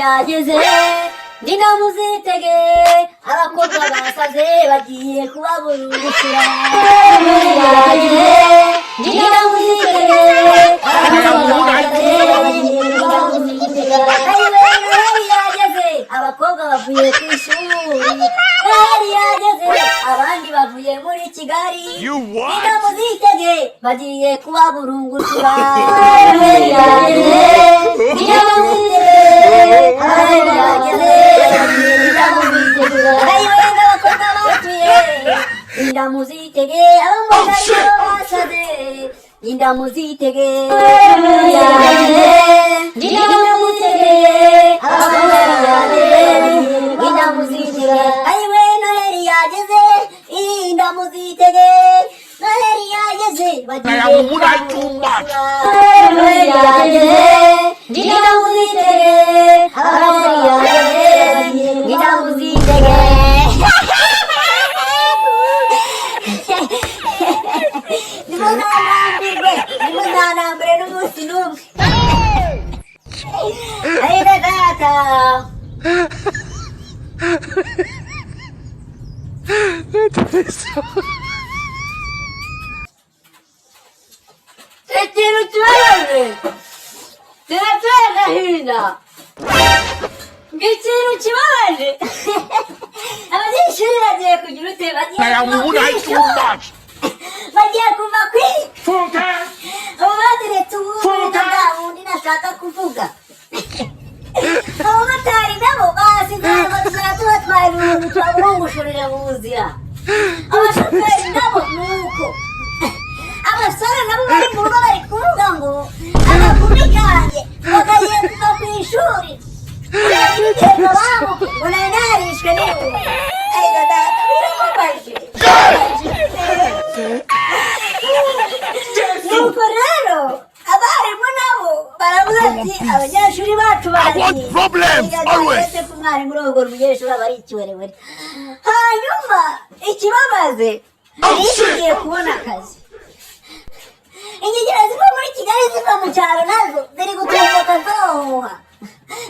yageze Nina muzitege abakobwa basaze bagiye kubaburungukira yageze Nina muzitege abakobwa basaze bagiye kubaburungukira yageze abakobwa bavuye ku ishuri yageze abandi bavuye muri Kigali Nina muzitege bagiye kubaburungukira yageze Nina muzitege yageze Inda muzitege amagara basaze Inda muzitege yageze Inda muzitege Inda muzitege ayiwe Noheli yageze Inda muzitege Noheli yageze bagiye Noheli yageze Inda muzitege Inda muzitege Nimuzanambire n'umunsi n'umwe Ayiwe data Ikintu kibabaje kirateye agahinda ikintu kibabaje abanyeshuri bagiye kugira ute bagiye kuva kwiga abo badiretse ubundi bwa bundi nashaka kuvuga abamotari nabo basize abatwara tubatwaye ibintu turaburungushurire mu buzira abashoferi nabo nuko abasore nabo bari mu rugo bari kuvuga ngo agakumi kanjye bakagiye kuva ku ishuri uragenda bamuke ngo nari narishwe n'ibuye ayiga data biramubaje nuko rero abarimu nabo baravuga ati abanyeshuri bacu baragiye ku mwarimu urongora umunyeshuri aba ari ikiwerewere hanyuma ikibabaze tugiye kubona akazi ingegera ziva muri Kigali ziva mu cyaro nazo ziri gutumbuka zohoha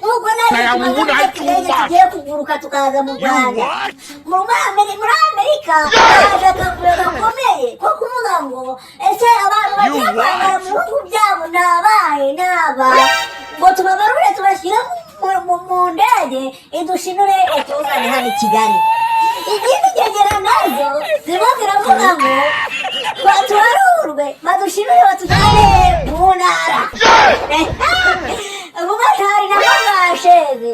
nuko natwe tugiye kuguruka tukaza mu Rwanda muri Amerika haje akavuyo gakomeye ko kuvuga ngo ese abantu bagiye kwambara mu bihugu byabo n'aba ngo tubabarure tubashyire mu ndege idushinure ituzane hano i Kigali izindi ngegera nazo zirimo ziravuga ngo batubarurwe badushinure batujyane mu ntara umumotari nabo basheze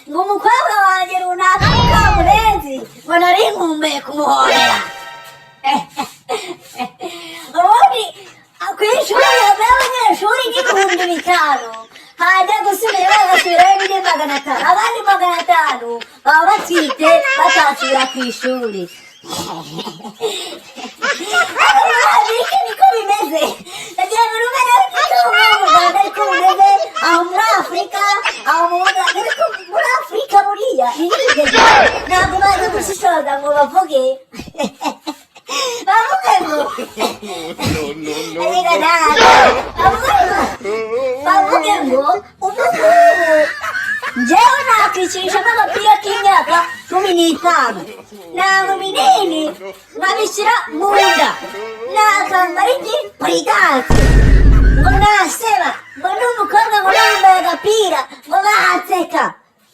ngo umukobwa wanjye runaka Mukamurenzi ngo nari nkumbuye kumuhorera ubundi ku ishuri hava abanyeshuri n'ibihumbi 5 hajya gusubira bagasubirayo n'indi 500 abandi 500 baba batwite batasubira ku ishuri Amerika niko bimeze nagira ngo rumene mu Rwanda ariko bimeze aho muri Afurika aho muri Afurika buriya ntabwo bazi gushishoza ngo bavuge bavuge ngo umuntu njyewe nakwishyurishamo agapira k'imyaka 15 ntabwo binini nkabishyira mu nda nakambara iki puridanse ngo naseba ngo n'umukobwa ngo nambaye agapira ngo bahanseka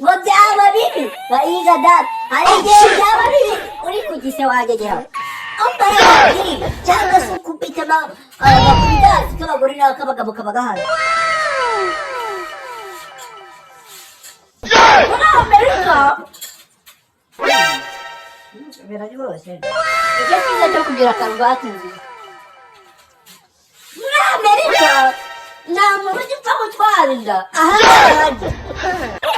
ngo byaba bibi bayiga data hari igihe byaba bibi uri ku gise wagegera ambara agapira cyangwa se ukubita agapuridanse k'abagore n'ak'abagabo kaba gahari muri Amerika biraryoshye icyo cyiza cyo kugira karuvati nziza muri Amerika nta muntu ujya upfa gutwara inda ahandi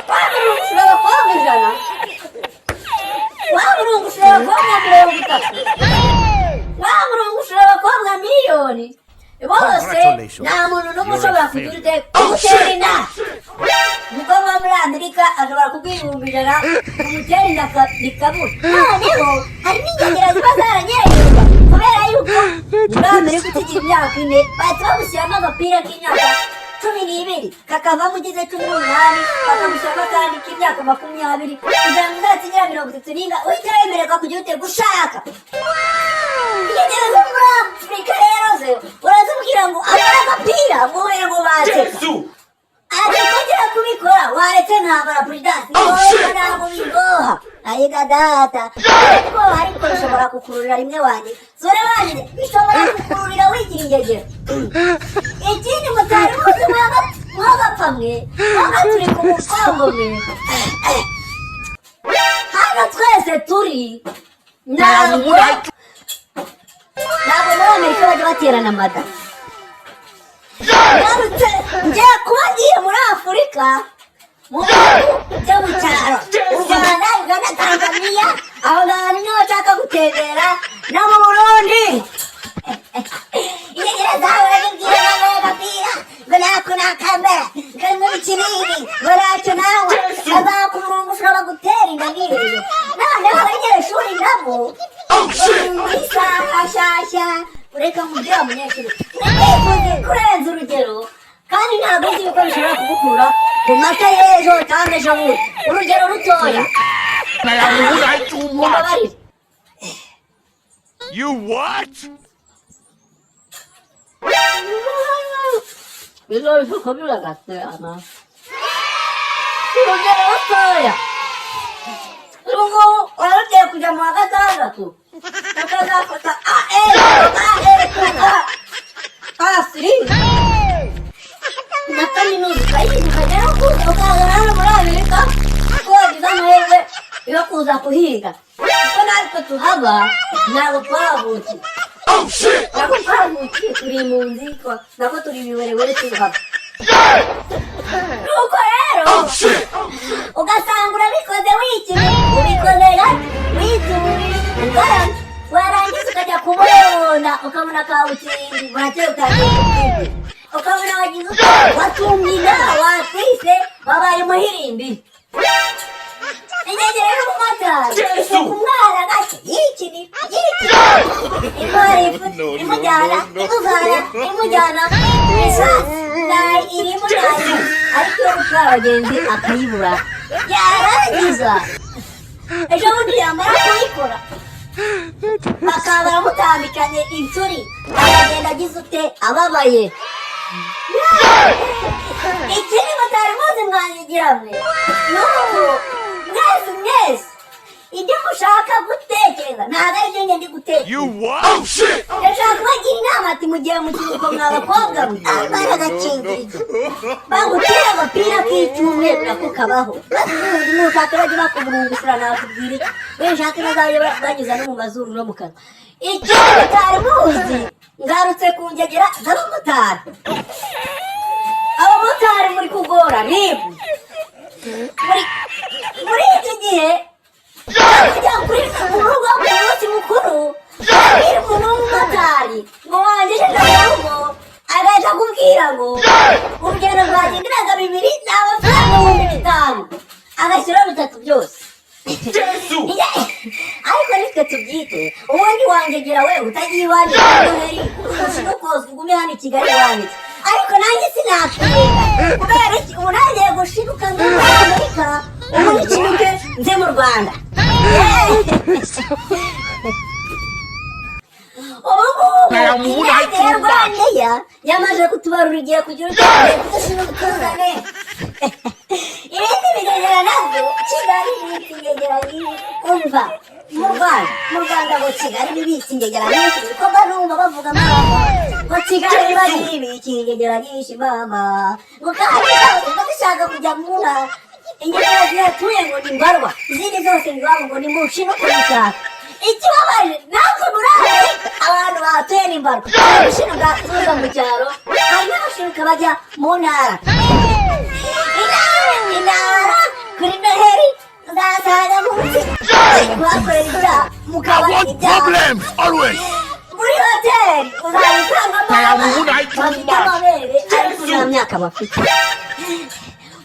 waburungushura abakobwa 100 waburungushura abakobwa 30 waburungushura abakobwa 1,000,000 bose nta muntu n'umwe ushobora kugira utera inda umukobwa wo muri Amerika ashobora kuguha 100,000 umutera inda bikabura noneho hari n'ingegera ziba zaranyererwa kubera yuko muri Amerika ukigira imyaka 4 bahita bagushyiramo agapira k'imyaka 10 n'ibiri kakavamo ugeze 18 bakamusaba kandi k'imyaka 20 kugira ngo uzatsigira 30 uhita wemererwa kujya ute gushaka igeze muri Afurika rero se urazubwira ngo amara agapira wowe ngo bateka kongera kubikora waretse ntambara president ntabwo bigoha ayiga data ariko bishobora kukururira rimwe wanjye sore wanjye bishobora kukururira wigira ingegera ikindi mutari muzi mwagapfamwe turi ku mugongo mwe hano twese turi ntabwo muri Amerika bajya baterana amada ngiye kuba ngiye muri Afurika mu bihugu byo mu cyaro u Rwanda Uganda Tanzania aho ngaho niho nshaka gutembera no mu Burundi ingegera zawe ngiye nambaye agapira ngo nako nakambara ngo muri kinini ngo nacyo nawe azakumurungu ushobora gutera inda nk'iyo noneho abanyeshuri nabo muri saha nshyashya ureka mubwira umunyeshuri kurenza urugero kandi ntabwo nzi yuko bishobora kugukura ku mata y'ejo cyangwa ejo bundi urugero rutoya mubabarire You what? bizo bisuko biragatsema urugero rutoya ubu waragiye kujya mu wa gatandatu ukazafata asiri na kaminuza ukayiga ukagera ukazana hano muri Amerika kuko wagize amahirwe yo kuza kuhiga kuko natwe tuhaba ntabwo twahavukiye ntabwo twahavukiye turi impunzi ntabwo turi ibiwerewere tuhaba nuko rero ugasanga urabikoze wikine ubikoze wituri ugaramye warangiza ukajya kubona ukabona kabutindi buracye utangiye ukabona wagize uko watumye watwise wabaye umuhirimbi ingegera n'umumotari umwana gake yikini intwari imujyana imujyana isasi irimo nayo ariko iyo gutwara abagenzi akayibura yarangiza ejo bundi yamara kuyikora bakaba baramutambikanye insuri akagenda agize ute ababaye ikindi mutari muzi mwanyigira mwe nuko mwese ibyo mushaka gutekereza ntabwo ari byo ngende gutekereza ndashaka kubagira inama ati mugihe mu kiruhuko mwa bakobwa mwe ambara agakingirizo bagutera agapira k'icyumweru nako kabaho nushaka bajya bakumurungusira nakubwira iki weshaka bazajya banyuza no mu mazuru no mu kanwa ikindi mutari muzi ngarutse ku ngegera z'abamotari abamotari muri kugora ribu muri iki gihe kujya kuri urugo ku munsi mukuru abwira umuntu w'umumotari ngo wangije ndavuga agahita akubwira ngo urugendo rwagenderaga 2 n'amafaranga 5,000 agashyiraho 3 byose ariko nitwe tubyite ubundi wangegera we utagiye iwanjye Noheli ushino kose ugume hano i Kigali wanditse ariko nanjye sinakwiga kubera iki ubu nagiye gushiduka ngo muri Amerika ubu nikinuke nze mu Rwanda ubu Rwandeya yamaze kutubarura igihe kugira ugiye kudashino kuzane ibindi bigegera nabyo Kigali n'ibiti ngegera umva mu Rwanda ngo Kigali n'ibiti ngegera nyinshi kuko barumva bavuga mama ngo Kigali bari ibiti ngegera nyinshi mama ngo kandi ngo dushaka kujya mu ntara ingegera ziratuye ngo ni mbarwa izindi zose ngwabo ngo ni mu nshino kubishaka ikibabaje natwe muri Amerika abantu batuye n'imbarwa abashino bwatuza mu cyaro hari n'abashiruka bajya mu ntara intara kuri Noheli uzasaga munsi bakorera ibyaha mukabari ibyaha muri hoteli uzabisangamo bafite amabere ariko nta myaka bafite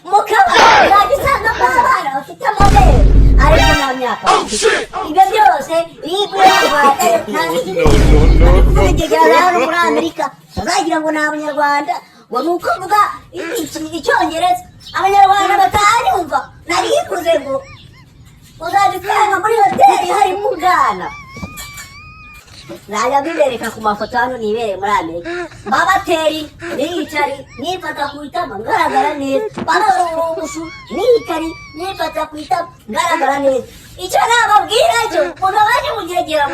mukabari uzabisangamo abana bafite amabere ariko nta myaka bafite ibyo byose biguye mu Rwanda nta n'ikindi kintu ari kubigegera hano muri Amerika bazagira ngo ni Abanyarwanda ngo nuko mvuga icyongereza abanyarwanda batanyumva narivuze ngo uzajya usanga muri hoteli harimo ubwana najya mbibereka ku mafoto hano nibereye muri Amerika babateri niyicari nifata ku itama ngaragara neza banarungushu niyicari nifata ku itama ngaragara neza icyo nababwira cyo mugabanye mugegera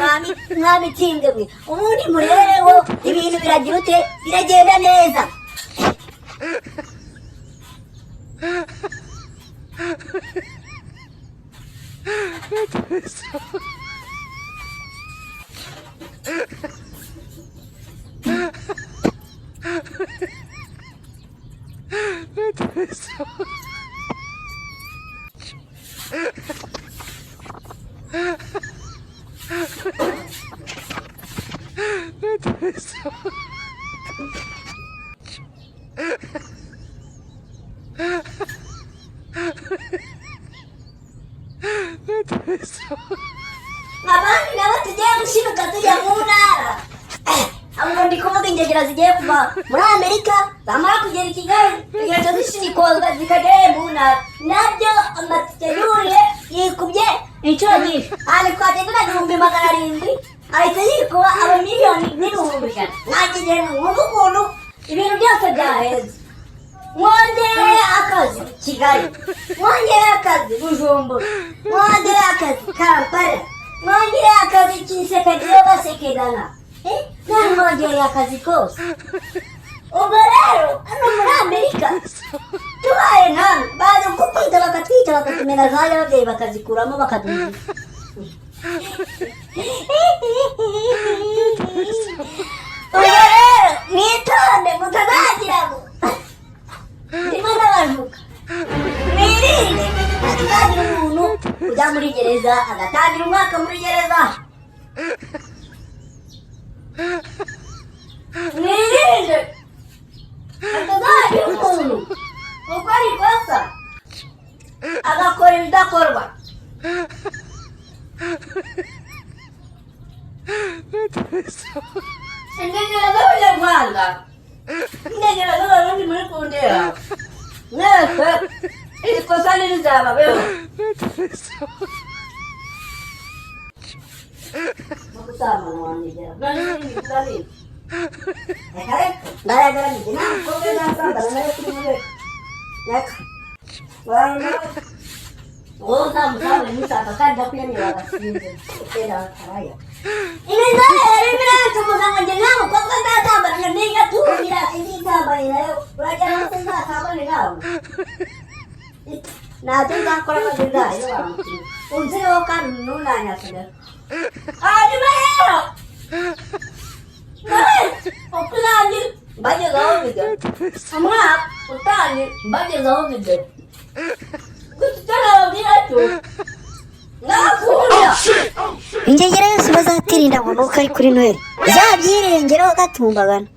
mwami timbwe mwe ubundi murereho ibintu biragira ute biragenda neza abandi nabo tugiye gushiruka tujya mu ntara ahubwo ndi kuvuga ingegera zigiye kuva muri Amerika zamara kugera i Kigali zigaca zishirikozwa zikagera mu ntara nabyo amatike yuriye yikubye inshuro nyinshi ahantu twagenda na 700,000 ahita yikuba aba miliyoni n'ibihumbi ijana nakigera mwumva ukuntu ibintu byose byaheze mwongere akazi Kigali mwongere akazi Bujumbura mwongere akazi Kampala mwongere akazi Kisekediyo basekedana none mwongere akazi kose ubwo rero hano muri Amerika tubaye nkamwe baza kukwita bakatwica bakatumena zayo ababyeyi bakazikuramo bakaduha ubwo rero mwitonde mutazagira ngo ndimo ndabavuga mwirinde hatazagira umuntu ujya muri gereza agatangira umwaka muri gereza mwirinde hatazagira umuntu ukora ikosa agakora ibidakorwa ingegera z'abanyarwanda ingegera z'abarundi muri kundera mwese iri kosa ntirizababeho no gusambana wangegera n'ibindi bizabindi reka reka ndayagaranije nta mukobwa ntasambana nayo kuri muri reka wowe ntamusambane n'isaka kandi ndakwiyamira agasinze utera akaraya imizaya yari biratuvuga ngo njye nta mukobwa ntasambana ntigatumira sinzisambane nayo urajya hose nzasambane nawe ntacyo nzakora maze nzayo wamukira unzireho kandi ntunanyakira hanyuma rero uko urangira mbagezaho video umwaka utangira mbagezaho video gusa icyo nababwira cyo nakunda ingegera yose bazatirinda ngo nuko ari kuri Noheli zabyirengeraho gatumbagana